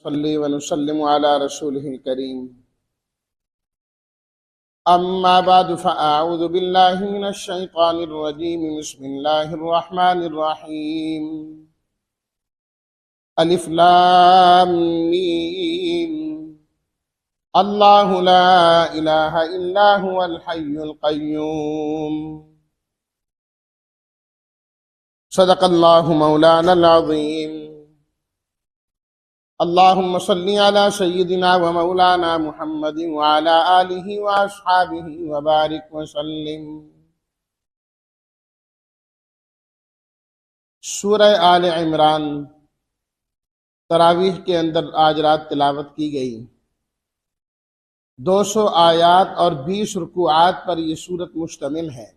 صلی ونسلم علی رسولہ الکریم اما بعد فاعوذ باللہ من الشیطان الرجیم بسم اللہ الرحمن الرحیم الف لام میم اللہ لا الہ الا هو الحی القیوم صدق اللہ مولانا العظیم اللہم صلی علی سیدنا و مولانا محمد وعلی آلہ واصحابہ وبارک وسلم۔ سورہ آل عمران تراویح کے اندر آج رات تلاوت کی گئی 200 آیات اور 20 رکوعات پر یہ سورت مشتمل ہے۔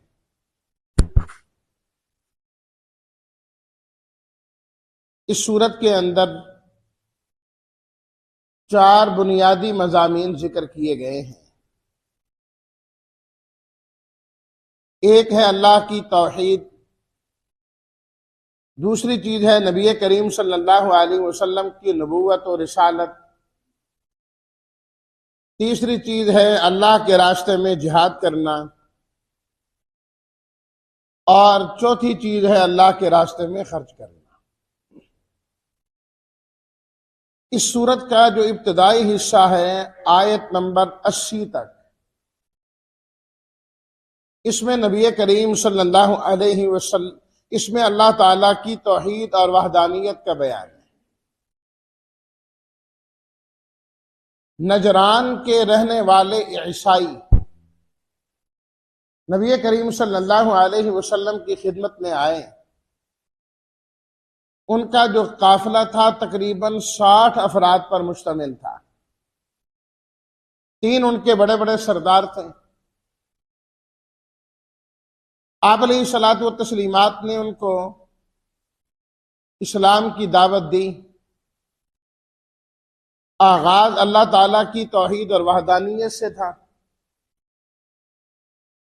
اس سورت کے اندر 4 بنیادی مضامین ذکر کیے گئے ہیں۔ ایک ہے اللہ کی توحید، دوسری چیز ہے نبی کریم صلی اللہ علیہ وسلم کی نبوت و رسالت، تیسری چیز ہے اللہ کے راستے میں جہاد کرنا، اور چوتھی چیز ہے اللہ کے راستے میں خرچ کرنا۔ اس سورت کا جو ابتدائی حصہ ہے آیت نمبر 80 تک، اس میں نبی کریم صلی اللہ علیہ وسلم اس میں اللہ تعالیٰ کی توحید اور وحدانیت کا بیان ہے۔ نجران کے رہنے والے عیسائی نبی کریم صلی اللہ علیہ وسلم کی خدمت میں آئے۔ ان کا جو قافلہ تھا تقریباً 60 افراد پر مشتمل تھا۔ 3 ان کے بڑے بڑے سردار تھے۔ آپ علیہ الصلاۃ والتسلیمات نے ان کو اسلام کی دعوت دی۔ آغاز اللہ تعالیٰ کی توحید اور وحدانیت سے تھا،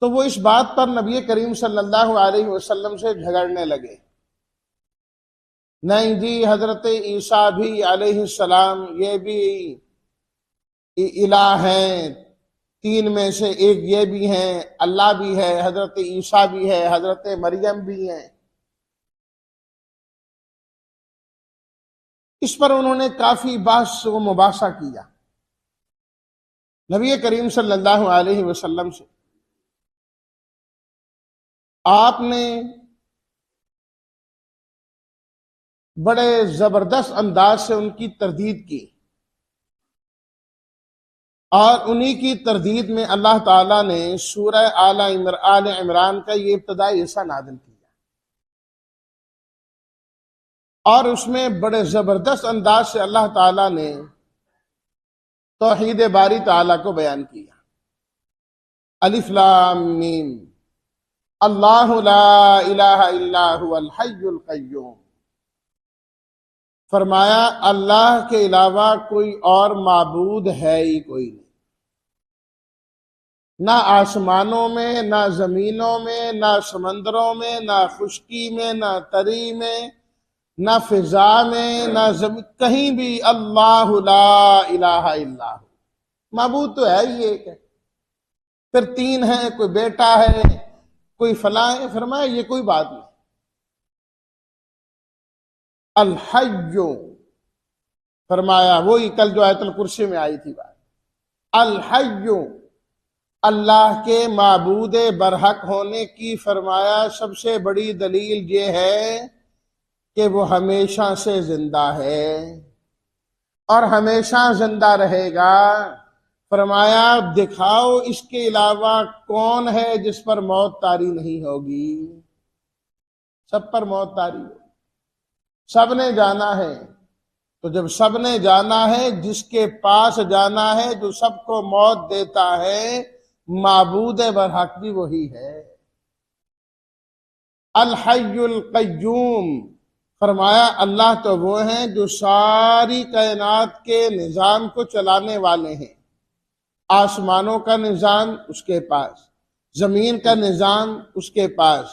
تو وہ اس بات پر نبی کریم صلی اللہ علیہ وسلم سے جھگڑنے لگے، نہیں جی حضرت عیسیٰ بھی علیہ السلام یہ بھی الہ ہیں، 3 میں سے ایک یہ بھی ہیں، اللہ بھی ہے، حضرت عیسیٰ بھی ہے، حضرت مریم بھی ہیں۔ اس پر انہوں نے کافی بحث و مباحثہ کیا نبی کریم صلی اللہ علیہ وسلم سے۔ آپ نے بڑے زبردست انداز سے ان کی تردید کی، اور انہی کی تردید میں اللہ تعالیٰ نے سورہ آل عمران کا یہ ابتدائی حصہ نازل کیا، اور اس میں بڑے زبردست انداز سے اللہ تعالیٰ نے توحید باری تعالیٰ کو بیان کیا۔ الف لام میم اللہ لا الہ الا هو الحی القیوم، فرمایا اللہ کے علاوہ کوئی اور معبود ہے ہی کوئی نہیں، نہ آسمانوں میں، نہ زمینوں میں، نہ سمندروں میں، نہ خشکی میں، نہ تری میں، نہ فضا میں، نہ زمین، کہیں بھی اللہ لا الہ الا ہو، معبود تو ہے ہی ایک ہے۔ پھر 3 ہیں، کوئی بیٹا ہے، کوئی فلاں ہے، فرمایا یہ کوئی بات نہیں۔ الحی، فرمایا وہی کل جو آیت الکرسی میں آئی تھی بات، الحی، اللہ کے معبود برحق ہونے کی فرمایا سب سے بڑی دلیل یہ ہے کہ وہ ہمیشہ سے زندہ ہے اور ہمیشہ زندہ رہے گا۔ فرمایا دکھاؤ اس کے علاوہ کون ہے جس پر موت طاری نہیں ہوگی؟ سب پر موت طاری ہوگی، سب نے جانا ہے۔ تو جب سب نے جانا ہے، جس کے پاس جانا ہے، جو سب کو موت دیتا ہے، معبود برحق بھی وہی ہے۔ الحی القیوم، فرمایا اللہ تو وہ ہیں جو ساری کائنات کے نظام کو چلانے والے ہیں۔ آسمانوں کا نظام اس کے پاس، زمین کا نظام اس کے پاس،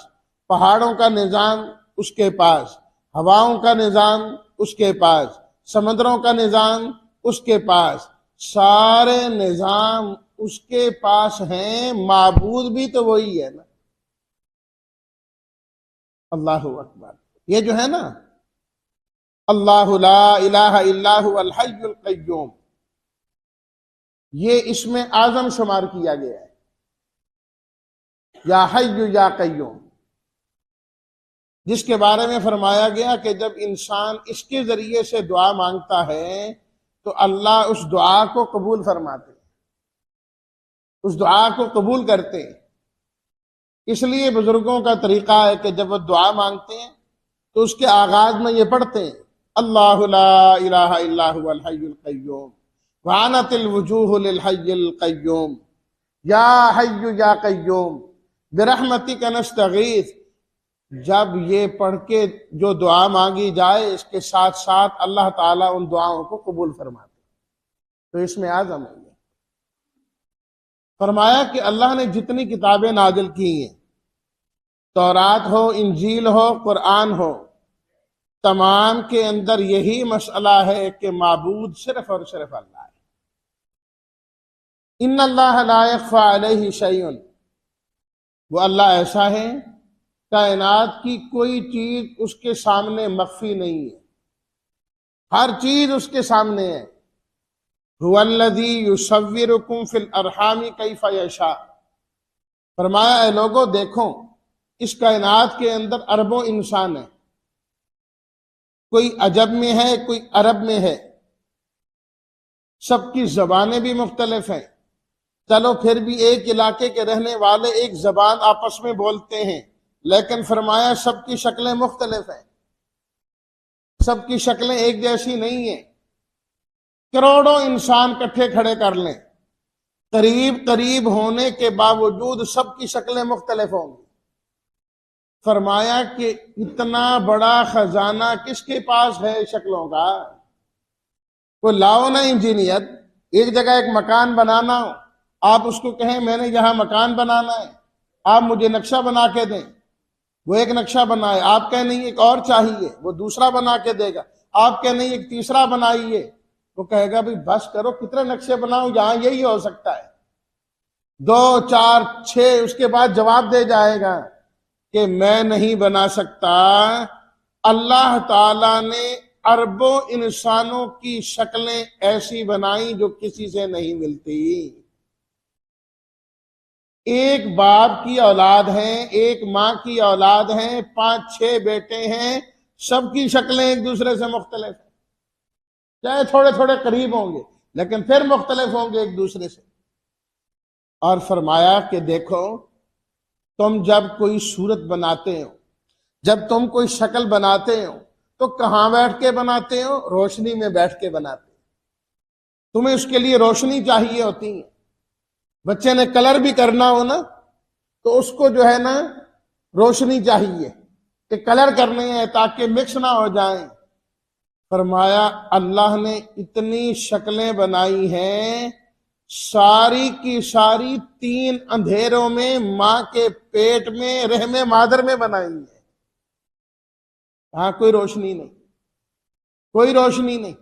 پہاڑوں کا نظام اس کے پاس، ہواؤں کا نظام اس کے پاس، سمندروں کا نظام اس کے پاس، سارے نظام اس کے پاس ہیں، معبود بھی تو وہی ہے نا۔ اللہ اکبر۔ یہ جو ہے نا اللہ لا الہ الا هو الحی القیوم، یہ اس میں اعظم شمار کیا گیا ہے، یا حی یا قیوم، جس کے بارے میں فرمایا گیا کہ جب انسان اس کے ذریعے سے دعا مانگتا ہے تو اللہ اس دعا کو قبول فرماتے، اس دعا کو قبول کرتے۔ اس لیے بزرگوں کا طریقہ ہے کہ جب وہ دعا مانگتے ہیں تو اس کے آغاز میں یہ پڑھتے ہیں اللہ لا الہ الا هو الحی القیوم وعنت الوجوہ للحی القیوم یا حی یا قیوم برحمتک نستغیث۔ جب یہ پڑھ کے جو دعا مانگی جائے اس کے ساتھ ساتھ اللہ تعالیٰ ان دعاؤں کو قبول فرماتے، تو اس میں اعظم ہے۔ فرمایا کہ اللہ نے جتنی کتابیں نازل کی ہیں، تورات ہو، انجیل ہو، قرآن ہو، تمام کے اندر یہی مسئلہ ہے کہ معبود صرف اور صرف اللہ ہے۔ ان اللہ لا یخفی علیہ شیء، وہ اللہ ایسا ہے کائنات کی کوئی چیز اس کے سامنے مخفی نہیں ہے، ہر چیز اس کے سامنے ہے۔ هو الذی یصورکم فی الارحام کیف یشاء، فرمایا اے لوگو دیکھو اس کائنات کے اندر اربوں انسان ہیں، کوئی عجب میں ہے، کوئی عرب میں ہے، سب کی زبانیں بھی مختلف ہیں، چلو پھر بھی ایک علاقے کے رہنے والے ایک زبان آپس میں بولتے ہیں، لیکن فرمایا سب کی شکلیں مختلف ہیں، سب کی شکلیں ایک جیسی نہیں ہیں۔ کروڑوں انسان کٹھے کھڑے کر لیں، قریب قریب ہونے کے باوجود سب کی شکلیں مختلف ہوں گی۔ فرمایا کہ اتنا بڑا خزانہ کس کے پاس ہے شکلوں کا؟ کوئی لاؤ نا انجینئر، ایک جگہ ایک مکان بنانا ہو، آپ اس کو کہیں میں نے یہاں مکان بنانا ہے، آپ مجھے نقشہ بنا کے دیں، وہ ایک نقشہ بنائے، آپ کہیں نہیں ایک اور چاہیے، وہ دوسرا بنا کے دے گا، آپ کہیں نہیں ایک تیسرا بنائیے، وہ کہے گا بھئی بس کرو کتنے نقشے بناؤں، یہاں یہی ہو سکتا ہے، 2 4 6 اس کے بعد جواب دے جائے گا کہ میں نہیں بنا سکتا۔ اللہ تعالیٰ نے اربوں انسانوں کی شکلیں ایسی بنائی جو کسی سے نہیں ملتی۔ ایک باپ کی اولاد ہیں، ایک ماں کی اولاد ہیں، 5 6 بیٹے ہیں، سب کی شکلیں ایک دوسرے سے مختلف ہیں، چاہے تھوڑے تھوڑے قریب ہوں گے لیکن پھر مختلف ہوں گے ایک دوسرے سے۔ اور فرمایا کہ دیکھو تم جب کوئی صورت بناتے ہو، جب تم کوئی شکل بناتے ہو تو کہاں بیٹھ کے بناتے ہو؟ روشنی میں بیٹھ کے بناتے ہو، تمہیں اس کے لیے روشنی چاہیے ہوتی ہے۔ بچے نے کلر بھی کرنا ہو نا تو اس کو جو ہے نا روشنی چاہیے کہ کلر کرنے ہیں تاکہ مکس نہ ہو جائیں۔ فرمایا اللہ نے اتنی شکلیں بنائی ہیں، ساری کی ساری 3 اندھیروں میں ماں کے پیٹ میں رحم مادر میں بنائی ہے، ہاں کوئی روشنی نہیں، کوئی روشنی نہیں۔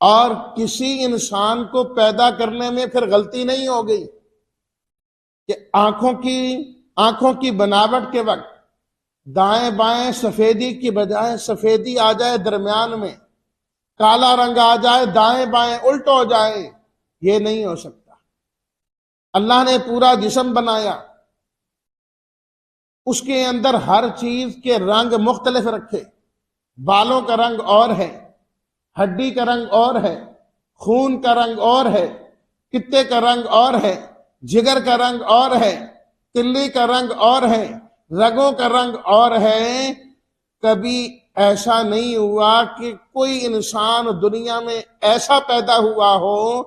اور کسی انسان کو پیدا کرنے میں پھر غلطی نہیں ہو گئی کہ آنکھوں کی بناوٹ کے وقت دائیں بائیں سفیدی کی بجائے سفیدی آ جائے درمیان میں، کالا رنگ آ جائے دائیں بائیں الٹ ہو جائے، یہ نہیں ہو سکتا۔ اللہ نے پورا جسم بنایا، اس کے اندر ہر چیز کے رنگ مختلف رکھے، بالوں کا رنگ اور ہے، ہڈی کا رنگ اور ہے، خون کا رنگ اور ہے، کتے کا رنگ اور ہے، جگر کا رنگ اور ہے، تلی کا رنگ اور ہے، رگوں کا رنگ اور ہے۔ کبھی ایسا نہیں ہوا کہ کوئی انسان دنیا میں ایسا پیدا ہوا ہو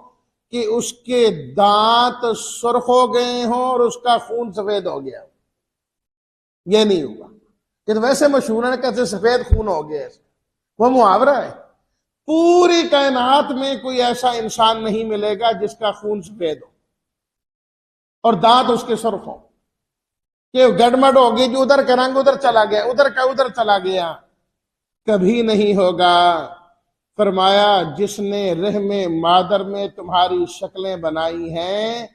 کہ اس کے دانت سرخ ہو گئے ہوں اور اس کا خون سفید ہو گیا، یہ نہیں ہوا۔ کہ ویسے مشہور ہے کیسے سفید خون ہو گیا، وہ محاورہ ہے۔ پوری کائنات میں کوئی ایسا انسان نہیں ملے گا جس کا خون سفید ہو اور دانت اس کے سرخ ہوں، کہ گڑمڑ ہوگی جو ادھر کا رنگ ادھر چلا گیا، ادھر کا ادھر چلا گیا، کبھی نہیں ہوگا۔ فرمایا جس نے رحم مادر میں تمہاری شکلیں بنائی ہیں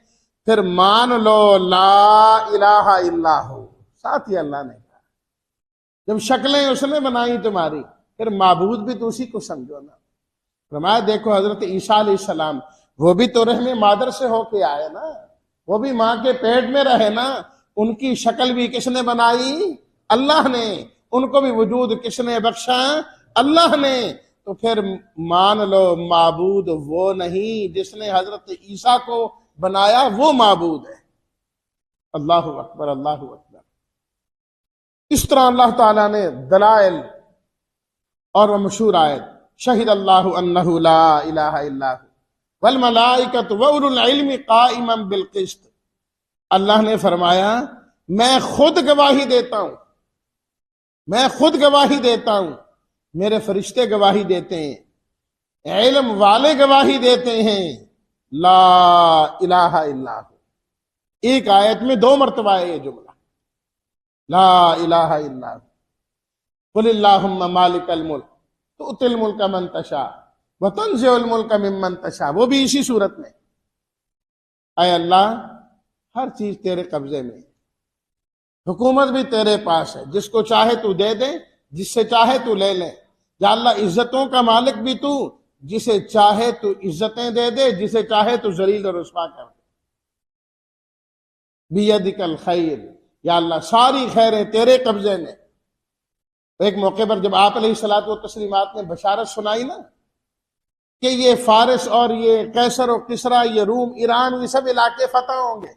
پھر مان لو لا الہ الا ہو. ساتھ ہی اللہ نے کہا جب شکلیں اس نے بنائی تمہاری پھر معبود بھی تو اسی کو سمجھو نا. فرمایا دیکھو حضرت عیسیٰ علیہ السلام وہ بھی تو رحم مادر سے ہو کے آئے نا, وہ بھی ماں کے پیٹ میں رہے نا, ان کی شکل بھی کس نے بنائی؟ اللہ نے. ان کو بھی وجود کس نے بخشا؟ اللہ نے. تو پھر مان لو معبود وہ نہیں جس نے حضرت عیسیٰ کو بنایا, وہ معبود ہے. اللہ اکبر اللہ اکبر. اس طرح اللہ تعالیٰ نے دلائل اور وہ مشہور آیت شہد اللہ انہ لا الہ الا ہو والملائکۃ واولو العلم قائما بالقسط. اللہ نے فرمایا میں خود گواہی دیتا ہوں, میں خود گواہی دیتا ہوں, میرے فرشتے گواہی دیتے ہیں, علم والے گواہی دیتے ہیں, لا الہ الا ہو. ایک آیت میں 2 مرتبہ ہے یہ جملہ, لا الہ الا ہو. قل اللہم مالک الملک تؤتی الملک من تشاء وتنزع الملک ممن تشاء. وہ بھی اسی صورت میں, اے اللہ ہر چیز تیرے قبضے میں, حکومت بھی تیرے پاس ہے, جس کو چاہے تو دے دے, جس سے چاہے تو لے لے. یا اللہ عزتوں کا مالک بھی تو, جسے چاہے تو عزتیں دے دے, جسے چاہے تو ذلیل اور رسوا کر دے. بیدک الخیر, یا اللہ ساری خیریں تیرے قبضے میں. ایک موقع پر جب آپ علیہ الصلوۃ والتسلیمات نے بشارت سنائی نا کہ یہ فارس اور یہ قیصر و کسریٰ, یہ روم, ایران, یہ سب علاقے فتح ہوں گے,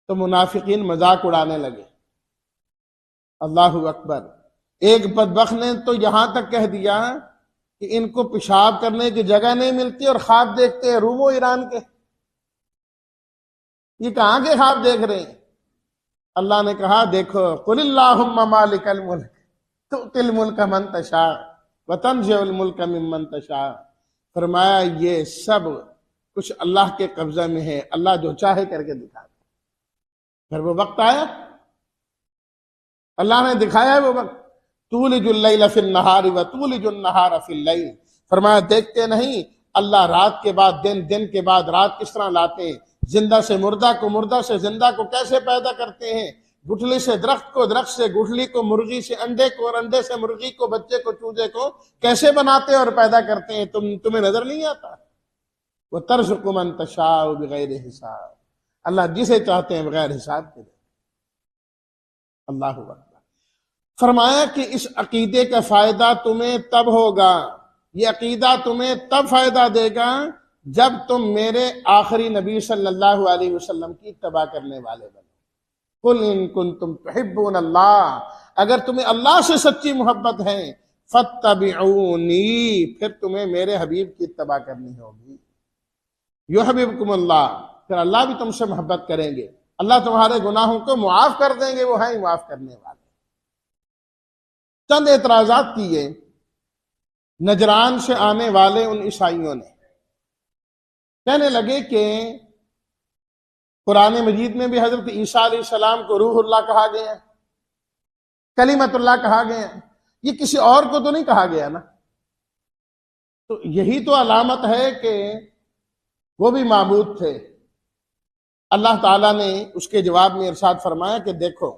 تو منافقین مذاق اڑانے لگے. اللہ اکبر. ایک بدبخت نے تو یہاں تک کہہ دیا کہ ان کو پیشاب کرنے کی جگہ نہیں ملتی اور خواب دیکھتے ہیں روم و ایران کے. یہ کہاں کے خواب دیکھ رہے ہیں؟ اللہ نے کہا دیکھو قل اللہم مالک الملک تؤتی الملک من تشاء وتنزع الملک ممن تشاء. فرمایا یہ سب کچھ اللہ کے قبضہ میں ہے, اللہ جو چاہے کر کے دکھا. پھر وہ وقت آیا, اللہ نے دکھایا ہے وہ وقت. تولج اللیل فی النہار وتولج النہار فی اللیل. فرمایا دیکھتے نہیں اللہ رات کے بعد دن, دن کے بعد رات کس طرح لاتے ہیں, زندہ سے مردہ کو, مردہ سے زندہ کو کیسے پیدا کرتے ہیں, گٹھلی سے درخت کو, درخت سے گٹھلی کو, مرغی سے انڈے کو, اور انڈے سے مرغی کو, بچے کو, چوزے کو کیسے بناتے اور پیدا کرتے ہیں, تمہیں نظر نہیں آتا؟ وَتَرْزُقُ مَن تَشَاءُ بِغَيْرِ حساب. اللہ جسے چاہتے ہیں بغیر حساب کے. اللہ اکبر. فرمایا کہ اس عقیدے کا فائدہ تمہیں تب ہوگا, یہ عقیدہ تمہیں تب فائدہ دے گا جب تم میرے آخری نبی صلی اللہ علیہ وسلم کی اتباع کرنے والے بنو. قل ان کنتم تحبون اللہ, اگر تمہیں اللہ سے سچی محبت ہے, فاتبعونی, پھر تمہیں میرے حبیب کی اتباع کرنی ہوگی. یحببکم اللہ, پھر اللہ بھی تم سے محبت کریں گے, اللہ تمہارے گناہوں کو معاف کر دیں گے, وہ ہیں معاف کرنے والے. چند اعتراضات کیے نجران سے آنے والے ان عیسائیوں نے. کہنے لگے کہ قرآن مجید میں بھی حضرت عیسیٰ علیہ السلام کو روح اللہ کہا گیا, کلمت اللہ کہا گیا, یہ کسی اور کو تو نہیں کہا گیا نا. تو یہی تو علامت ہے کہ وہ بھی معبود تھے. اللہ تعالیٰ نے اس کے جواب میں ارشاد فرمایا کہ دیکھو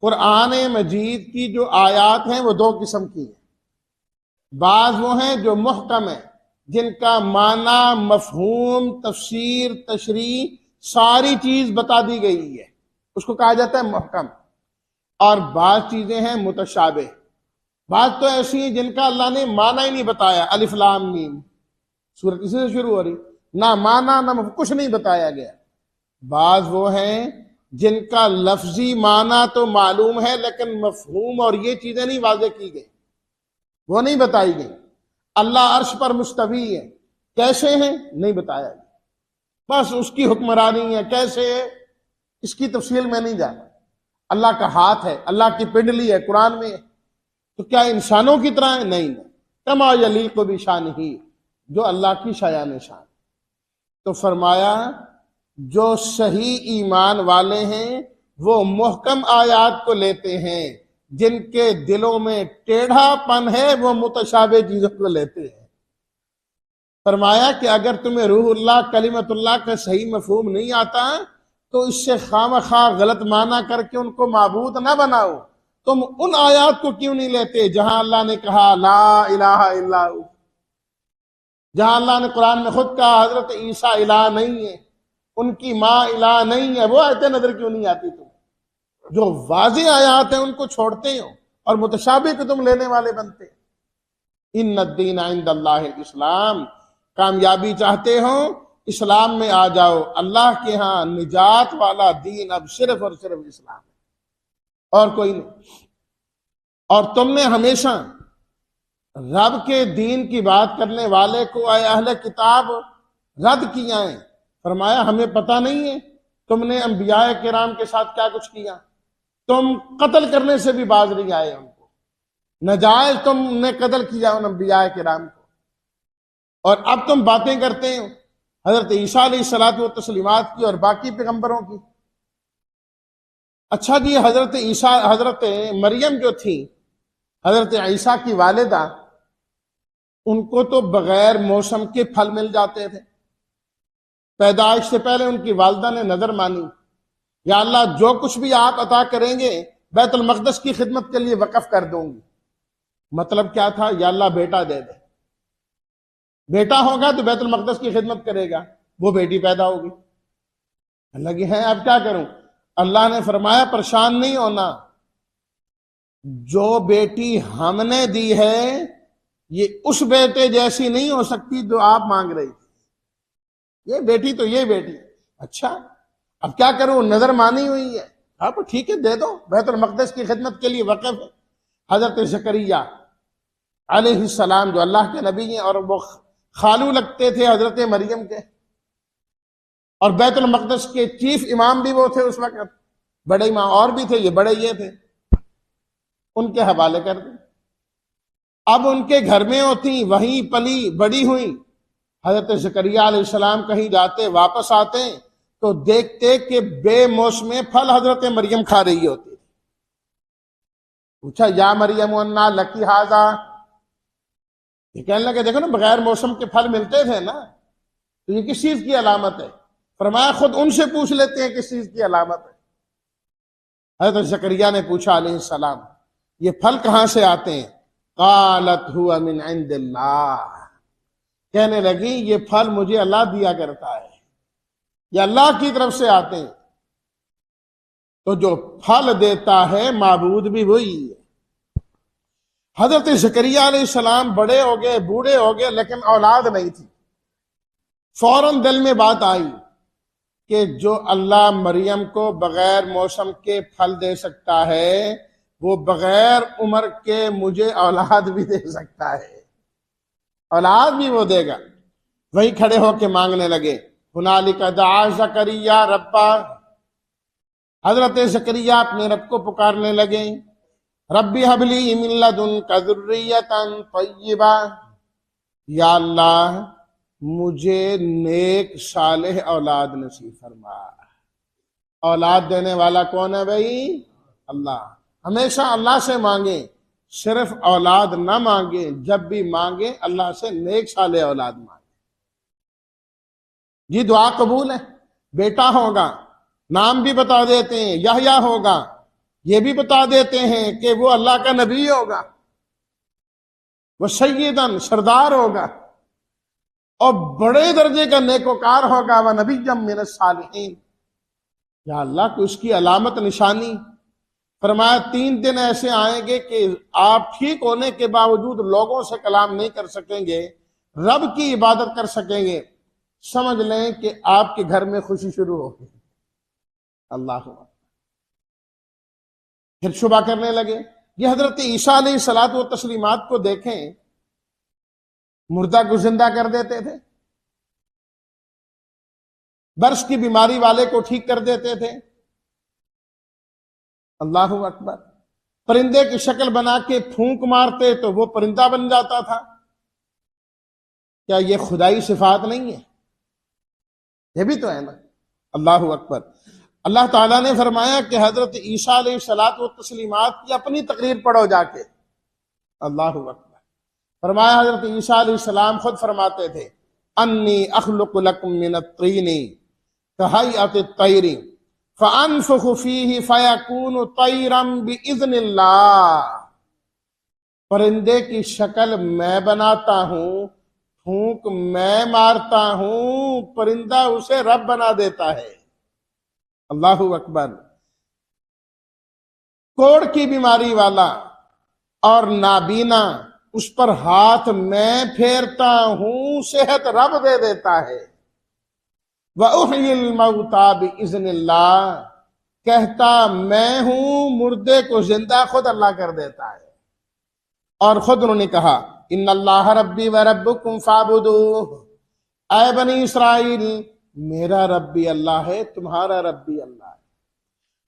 قرآن مجید کی جو آیات ہیں وہ 2 قسم کی ہیں. بعض وہ ہیں جو محکم ہیں, جن کا معنی, مفہوم, تفسیر, تشریح ساری چیز بتا دی گئی ہے, اس کو کہا جاتا ہے محکم. اور بعض چیزیں ہیں متشابہ, بعض تو ایسی ہیں جن کا اللہ نے معنی ہی نہیں بتایا. الف لام میم سورت اسی سے شروع ہو رہی, نہ معنی نہ کچھ نہیں بتایا گیا. بعض وہ ہیں جن کا لفظی معنی تو معلوم ہے لیکن مفہوم اور یہ چیزیں نہیں واضح کی گئی, وہ نہیں بتائی گئی. اللہ عرش پر مستوی ہے, کیسے ہیں نہیں بتایا گیا, بس اس کی حکمرانی ہے, کیسے ہے اس کی تفصیل میں نہیں جانا. اللہ کا ہاتھ ہے, اللہ کی پنڈلی ہے, قرآن میں ہے. تو کیا انسانوں کی طرح ہے؟ نہیں. کما یلیق بشانہ, جو اللہ کی شایان شان. تو فرمایا جو صحیح ایمان والے ہیں وہ محکم آیات کو لیتے ہیں, جن کے دلوں میں ٹیڑھا پن ہے وہ متشابہ چیزوں کو لیتے ہیں۔ فرمایا کہ اگر تمہیں روح اللہ کلمت اللہ کا صحیح مفہوم نہیں آتا تو اس سے خواہ غلط معنی کر کے ان کو معبود نہ بناؤ۔ تم ان آیات کو کیوں نہیں لیتے جہاں اللہ نے کہا لا الہ الا ہو، جہاں اللہ نے قرآن میں خود کہا حضرت عیسیٰ الہ نہیں ہے، ان کی ماں الہ نہیں ہے، وہ آیتیں نظر کیوں نہیں آتی؟ تم جو واضح آیات ہیں ان کو چھوڑتے ہو اور متشابہ کو تم لینے والے بنتے۔ ان الدین عند اللہ الاسلام، کامیابی چاہتے ہو اسلام میں آ جاؤ، اللہ کے ہاں نجات والا دین اب صرف اور صرف اسلام ہے اور کوئی نہیں۔ اور تم نے ہمیشہ رب کے دین کی بات کرنے والے کو اے اہل کتاب رد کیا ہے۔ فرمایا ہمیں پتہ نہیں ہے تم نے انبیاء کرام کے ساتھ کیا کچھ کیا، تم قتل کرنے سے بھی باز نہیں آئے ان کو، ناجائز تم نے قتل کیا ان انبیاء کرام کو، اور اب تم باتیں کرتے ہو حضرت عیسیٰ علیہ الصلوۃ والتسلیمات کی اور باقی پیغمبروں کی۔ اچھا جی، حضرت مریم جو تھی حضرت عیسیٰ کی والدہ، ان کو تو بغیر موسم کے پھل مل جاتے تھے۔ پیدائش سے پہلے ان کی والدہ نے نظر مانی، یا اللہ جو کچھ بھی آپ عطا کریں گے بیت المقدس کی خدمت کے لیے وقف کر دوں گی۔ مطلب کیا تھا؟ یا اللہ بیٹا دے دے، بیٹا ہوگا تو بیت المقدس کی خدمت کرے گا۔ وہ بیٹی پیدا ہوگی، اللہ کی ہے اب کیا کروں؟ اللہ نے فرمایا پریشان نہیں ہونا، جو بیٹی ہم نے دی ہے یہ اس بیٹے جیسی نہیں ہو سکتی جو آپ مانگ رہی تھی، یہ بیٹی تو یہ بیٹی۔ اچھا اب کیا کروں؟ نظر مانی ہوئی ہے، آپ ٹھیک ہے دے دو، بیت المقدس کی خدمت کے لیے وقف ہے۔ حضرت زکریا علیہ السلام جو اللہ کے نبی ہیں اور وہ خالو لگتے تھے حضرت مریم کے، اور بیت المقدس کے چیف امام بھی وہ تھے اس وقت، بڑے امام اور بھی تھے، یہ بڑے یہ تھے، ان کے حوالے کر دیں۔ اب ان کے گھر میں ہوتی، وہیں پلی بڑی ہوئی۔ حضرت زکریا علیہ السلام کہیں جاتے واپس آتے تو دیکھتے کہ بے موسم پھل حضرت مریم کھا رہی ہوتی۔ پوچھا یا مریم انا لکی ھذا، یہ کہنے لگے دیکھو نا بغیر موسم کے پھل ملتے تھے نا، تو یہ کس چیز کی علامت ہے؟ فرمایا خود ان سے پوچھ لیتے ہیں کس چیز کی علامت ہے۔ حضرت زکریا نے پوچھا علیہ السلام یہ پھل کہاں سے آتے ہیں؟ قالت هو من عند اللہ، کہنے لگی یہ پھل مجھے اللہ دیا کرتا ہے، یہ اللہ کی طرف سے آتے ہیں۔ تو جو پھل دیتا ہے معبود بھی وہی ہے۔ حضرت زکریا علیہ السلام بڑے ہو گئے، بوڑھے ہو گئے، لیکن اولاد نہیں تھی۔ فوراً دل میں بات آئی کہ جو اللہ مریم کو بغیر موسم کے پھل دے سکتا ہے وہ بغیر عمر کے مجھے اولاد بھی دے سکتا ہے، اولاد بھی وہ دے گا۔ وہیں کھڑے ہو کے مانگنے لگے، ہنالک دعا زکریا ربا، حضرت زکریا اپنے رب کو پکارنے لگے، ربی ہب لی من لدنک ذریۃ طیبہ، یا اللہ مجھے نیک صالح اولاد نصیب فرما۔ اولاد دینے والا کون ہے بھائی؟ اللہ۔ ہمیشہ اللہ سے مانگیں، صرف اولاد نہ مانگیں، جب بھی مانگیں اللہ سے نیک صالح اولاد مانگیں۔ جی دعا قبول ہے، بیٹا ہوگا، نام بھی بتا دیتے ہیں یحییٰ ہوگا، یہ بھی بتا دیتے ہیں کہ وہ اللہ کا نبی ہوگا، وہ سیدن سردار ہوگا، اور بڑے درجے کا نیکوکار ہوگا، وہ نبی من الصالحین۔ یا اللہ کو اس کی علامت نشانی؟ فرمایا 3 دن ایسے آئیں گے کہ آپ ٹھیک ہونے کے باوجود لوگوں سے کلام نہیں کر سکیں گے، رب کی عبادت کر سکیں گے، سمجھ لیں کہ آپ کے گھر میں خوشی شروع ہوگی۔ اللہ پھر شبہ کرنے لگے۔ یہ حضرت عیسیٰ علیہ الصلوۃ والتسلیمات کو دیکھیں، مردہ کو زندہ کر دیتے تھے، برس کی بیماری والے کو ٹھیک کر دیتے تھے۔ اللہ اکبر۔ پرندے کی شکل بنا کے پھونک مارتے تو وہ پرندہ بن جاتا تھا۔ کیا یہ خدائی صفات نہیں ہے؟ یہ بھی تو ہے نا۔ اللہ اکبر۔ اللہ تعالیٰ نے فرمایا کہ حضرت عیسیٰ علیہ الصلوۃ والتسلیمات کی اپنی تقریر پڑھو جا کے. اللہ اکبر. فرمایا حضرت عیسیٰ علیہ السلام خود فرماتے تھے انی اخلق لکم من الطین کہیئۃ الطیر فانفخ فیہ فیکون طیرا باذن اللہ. پرندے کی شکل میں بناتا ہوں، پھونک میں مارتا ہوں، پرندہ اسے رب بنا دیتا ہے. اللہ اکبر. کوڑ کی بیماری والا اور نابینا، اس پر ہاتھ میں پھیرتا ہوں، صحت رب دے دیتا ہے. وَأُحْيِي الْمَوْتَى بِإِذْنِ اللَّهِ، کہتا میں ہوں، مردے کو زندہ خود اللہ کر دیتا ہے. اور خود انہوں نے کہا ان اللہ ربی و ربکم فاعبدوہ، اے بنی اسرائیل میرا رب بھی اللہ ہے، تمہارا رب بھی اللہ ہے.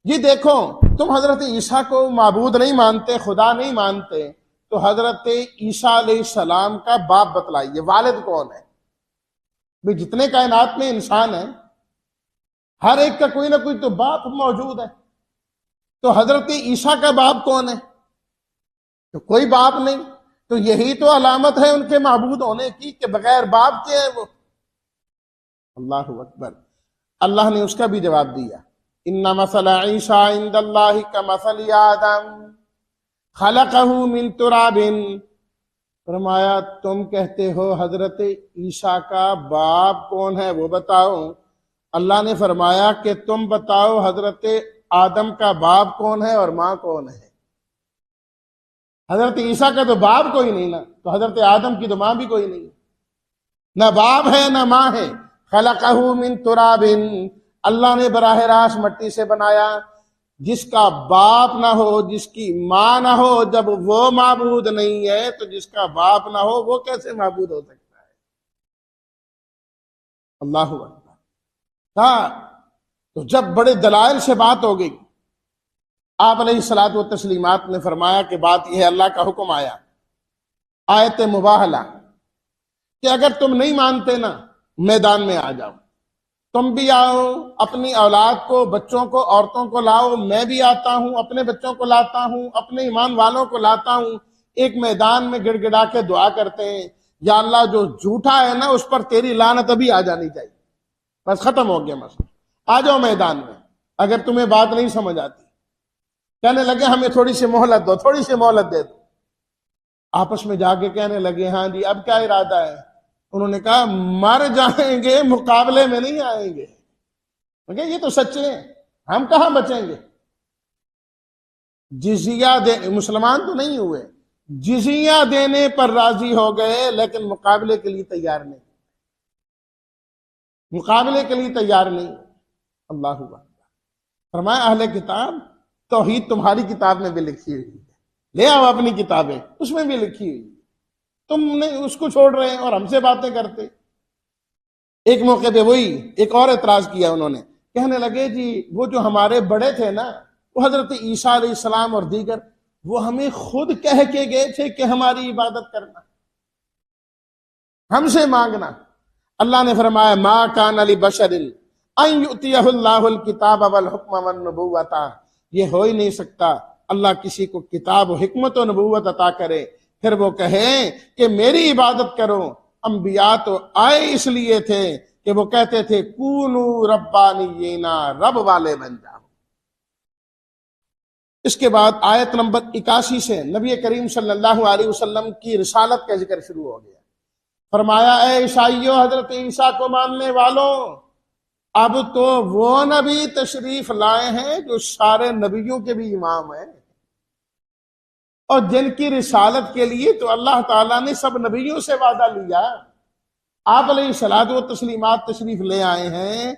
یہ دیکھو، تم حضرت عیسیٰ کو معبود نہیں مانتے، خدا نہیں مانتے، تو حضرت عیسیٰ علیہ السلام کا باپ بتلائیے، والد کون ہے؟ بھی جتنے کائنات میں انسان ہیں ہر ایک کا کوئی نہ کوئی تو باپ موجود ہے. تو حضرت عیسیٰ کا باپ کون ہے؟ تو کوئی باپ نہیں. تو یہی تو علامت ہے ان کے معبود ہونے کی کہ بغیر باپ کے ہیں وہ. اللہ اکبر. اللہ نے اس کا بھی جواب دیا ان مثل عیسیٰ عند اللہ کمثل آدم خلقہ من تراب. فرمایا تم کہتے ہو حضرت عیسیٰ کا باپ کون ہے وہ بتاؤ. اللہ نے فرمایا کہ تم بتاؤ حضرت آدم کا باپ کون ہے اور ماں کون ہے. حضرت عیسیٰ کا تو باپ کوئی نہیں نا، تو حضرت آدم کی تو ماں بھی کوئی نہیں، نہ باپ ہے نہ ماں ہے. خلقہ من تراب، اللہ نے براہ راست مٹی سے بنایا. جس کا باپ نہ ہو، جس کی ماں نہ ہو، جب وہ معبود نہیں ہے تو جس کا باپ نہ ہو وہ کیسے معبود ہو سکتا ہے؟ اللہ اکبر. تو جب بڑے دلائل سے بات ہو گئی، آپ علیہ الصلوۃ والتسلیمات نے فرمایا کہ بات یہ ہے، اللہ کا حکم آیا آیت مباہلہ کہ اگر تم نہیں مانتے نا میدان میں آ جاؤ. تم بھی آؤ، اپنی اولاد کو، بچوں کو، عورتوں کو لاؤ، میں بھی آتا ہوں، اپنے بچوں کو لاتا ہوں، اپنے ایمان والوں کو لاتا ہوں. ایک میدان میں گڑ گڑا کے دعا کرتے ہیں یا اللہ جو جھوٹا ہے نا اس پر تیری لعنت ابھی آ جانی چاہیے. بس ختم ہو گیا مسئلہ. آ جاؤ میدان میں. اگر تمہیں بات نہیں سمجھ آتی، کہنے لگے ہمیں تھوڑی سی مہلت دو، تھوڑی سی مہلت دے دو. آپس میں جا کے کہنے لگے ہاں جی اب کیا ارادہ ہے؟ انہوں نے کہا مر جائیں گے، مقابلے میں نہیں آئیں گے. یہ تو سچے ہیں، ہم کہاں بچیں گے. جزیہ مسلمان تو نہیں ہوئے، جزیہ دینے پر راضی ہو گئے لیکن مقابلے کے لیے تیار نہیں، مقابلے کے لیے تیار نہیں. اللہ اکبر. فرمایا اہل کتاب توحید تمہاری کتاب میں بھی لکھی ہوئی ہے، لے آؤ اپنی کتابیں، اس میں بھی لکھی ہوئی ہے، تم نے اس کو چھوڑ رہے ہیں اور ہم سے باتیں کرتے. ایک موقع پہ وہی ایک اور اعتراض کیا انہوں نے، کہنے لگے جی وہ جو ہمارے بڑے تھے نا، وہ حضرت عیسیٰ علیہ السلام اور دیگر، وہ ہمیں خود کہہ کے گئے تھے کہ ہماری عبادت کرنا، ہم سے مانگنا. اللہ نے فرمایا ما کان لبشر ان یؤتیہ اللہ الکتاب والحکم والنبوۃ، یہ ہو ہی نہیں سکتا اللہ کسی کو کتاب و حکمت و نبوت عطا کرے پھر وہ کہیں کہ میری عبادت کرو. انبیاء تو آئے اس لیے تھے کہ وہ کہتے تھے کونو ربانیینا، رب والے بن جاؤ. اس کے بعد آیت نمبر 81 سے نبی کریم صلی اللہ علیہ وسلم کی رسالت کا ذکر شروع ہو گیا. فرمایا اے عیسائیوں، حضرت عیسیٰ کو ماننے والوں، اب تو وہ نبی تشریف لائے ہیں جو سارے نبیوں کے بھی امام ہیں، اور جن کی رسالت کے لیے تو اللہ تعالیٰ نے سب نبیوں سے وعدہ لیا. آپ علیہ الصلوۃ والتسلیمات تشریف لے آئے ہیں،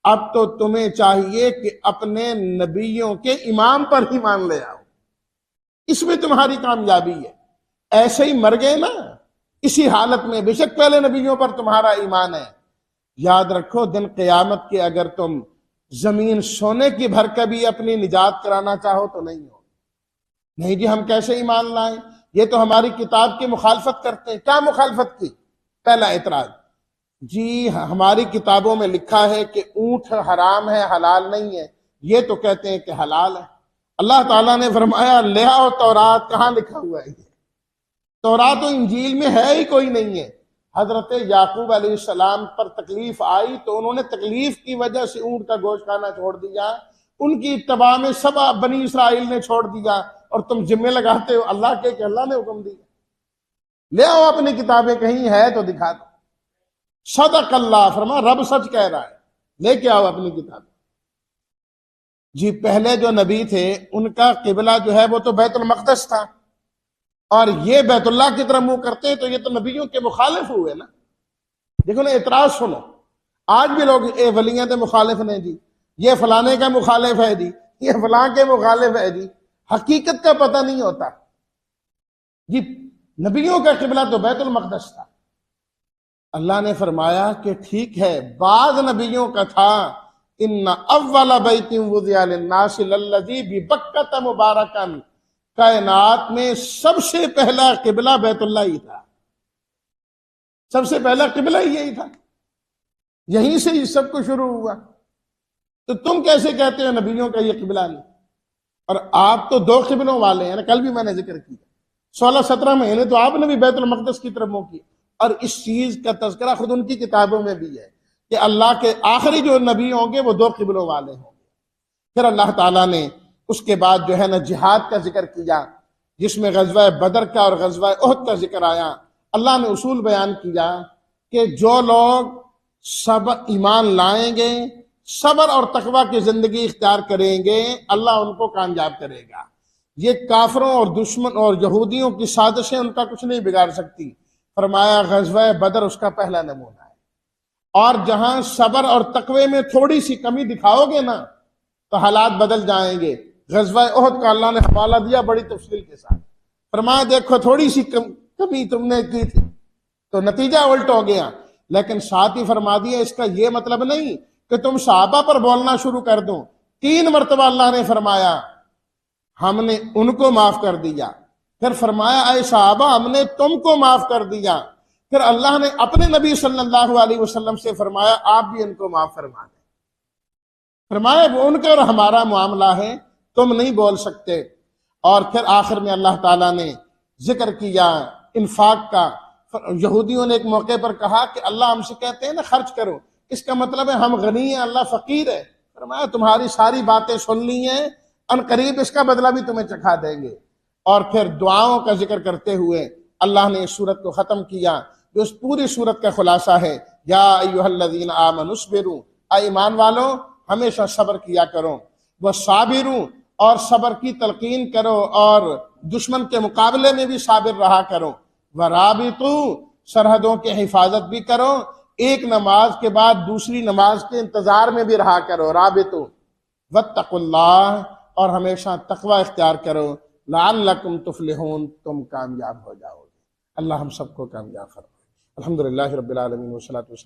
اب تو تمہیں چاہیے کہ اپنے نبیوں کے امام پر ہی مان لے آؤ، اس میں تمہاری کامیابی ہے. ایسے ہی مر گئے نا اسی حالت میں، بے شک پہلے نبیوں پر تمہارا ایمان ہے. یاد رکھو دن قیامت کے اگر تم زمین سونے کی بھر کے بھی اپنی نجات کرانا چاہو تو نہیں ہو. نہیں جی ہم کیسے ایمان لائیں، یہ تو ہماری کتاب کی مخالفت کرتے ہیں. کیا مخالفت کی؟ پہلا اعتراض جی ہماری کتابوں میں لکھا ہے کہ اونٹ حرام ہے، حلال نہیں ہے، یہ تو کہتے ہیں کہ حلال ہے۔ اللہ تعالیٰ نے فرمایا لے آؤ تورات، کہاں لکھا ہوا ہے یہ؟ تورات و انجیل میں ہے ہی کوئی نہیں ہے۔ حضرت یعقوب علیہ السلام پر تکلیف آئی تو انہوں نے تکلیف کی وجہ سے اونٹ کا گوشت کھانا چھوڑ دیا، ان کی اتباع میں سب بنی اسرائیل نے چھوڑ دیا، اور تم ذمے لگاتے ہو اللہ کے کہ اللہ نے حکم دیا۔ لے آؤ اپنی کتابیں، کہیں ہے تو دکھا دو۔ صدق اللہ، فرما رب سچ کہہ رہا ہے، لے کے آؤ اپنی کتابیں۔ جی پہلے جو نبی تھے ان کا قبلہ جو ہے وہ تو بیت المقدس تھا، اور یہ بیت اللہ کی طرف منہ کرتے ہیں، تو یہ تو نبیوں کے مخالف ہوئے نا۔ دیکھو نا اعتراض سنو، آج بھی لوگ ولیوں کے مخالف نے جی، یہ فلانے کا مخالف ہے جی، یہ فلاں کے مخالف ہے جی، حقیقت کا پتہ نہیں ہوتا جی۔ نبیوں کا قبلہ تو بیت المقدس تھا۔ اللہ نے فرمایا کہ ٹھیک ہے بعض نبیوں کا تھا، ان اول بیت وضع للناس للذی ببکۃ مبارکا، کائنات میں سب سے پہلا قبلہ بیت اللہ ہی تھا، سب سے پہلا قبلہ ہی یہی تھا، یہیں سے ہی سب کو شروع ہوا۔ تو تم کیسے کہتے ہو نبیوں کا یہ قبلہ نہیں؟ اور آپ تو دو قبلوں والے ہیں نا، کل بھی میں نے ذکر کیا، 16-17 مہینے تو آپ نے بھی بیت المقدس کی طرف منہ کیا، اور اس چیز کا تذکرہ خود ان کی کتابوں میں بھی ہے کہ اللہ کے آخری جو نبی ہوں گے وہ دو قبلوں والے ہوں گے۔ پھر اللہ تعالیٰ نے اس کے بعد جو ہے نا جہاد کا ذکر کیا، جس میں غزوہ بدر کا اور غزوہ احد کا ذکر آیا۔ اللہ نے اصول بیان کیا کہ جو لوگ ایمان لائیں گے، صبر اور تقوی کی زندگی اختیار کریں گے، اللہ ان کو کامیاب کرے گا۔ یہ کافروں اور دشمن اور یہودیوں کی سازشیں ان کا کچھ نہیں بگاڑ سکتی۔ فرمایا غزوہ بدر اس کا پہلا نمونہ ہے۔ اور جہاں صبر اور تقوی میں تھوڑی سی کمی دکھاؤ گے نا تو حالات بدل جائیں گے۔ غزوہ احد کا اللہ نے حوالہ دیا بڑی تفصیل کے ساتھ، فرمایا دیکھو تھوڑی سی کمی تم نے کی تھی تو نتیجہ الٹ ہو گیا، لیکن ساتھ ہی فرما دیا اس کا یہ مطلب نہیں کہ تم صحابہ پر بولنا شروع کر دو۔ 3 مرتبہ اللہ نے فرمایا ہم نے ان کو معاف کر دیا، پھر فرمایا اے صحابہ ہم نے تم کو معاف کر دیا، پھر اللہ نے اپنے نبی صلی اللہ علیہ وسلم سے فرمایا آپ بھی ان کو معاف فرما دیں۔ فرمایا وہ ان کا اور ہمارا معاملہ ہے، تم نہیں بول سکتے۔ اور پھر آخر میں اللہ تعالیٰ نے ذکر کیا انفاق کا۔ یہودیوں نے ایک موقع پر کہا کہ اللہ ہم سے کہتے ہیں نا خرچ کرو، اس کا مطلب ہے ہم غنی ہیں اللہ فقیر ہے۔ فرمایا تمہاری ساری باتیں سن لی ہیں، ان قریب اس کا بدلہ بھی تمہیں چکھا دیں گے۔ اور پھر دعاؤں کا ذکر کرتے ہوئے اللہ نے اس سورت کو ختم کیا، جو اس پوری سورت کا خلاصہ ہے یا ایھا الذین آمنوا اصبروا، اے ایمان والو ہمیشہ صبر کیا کرو، وصابروا اور صبر کی تلقین کرو، اور دشمن کے مقابلے میں بھی صابر رہا کرو، ورابطوا سرحدوں کی حفاظت بھی کرو، ایک نماز کے بعد دوسری نماز کے انتظار میں بھی رہا کرو، رابطوا، واتقوا اللہ اور ہمیشہ تقوی اختیار کرو، لعلکم تفلحون تم کامیاب ہو جاؤ گے۔ اللہ ہم سب کو کامیاب فرمائے۔ الحمدللہ رب العالمین والصلاۃ والسلام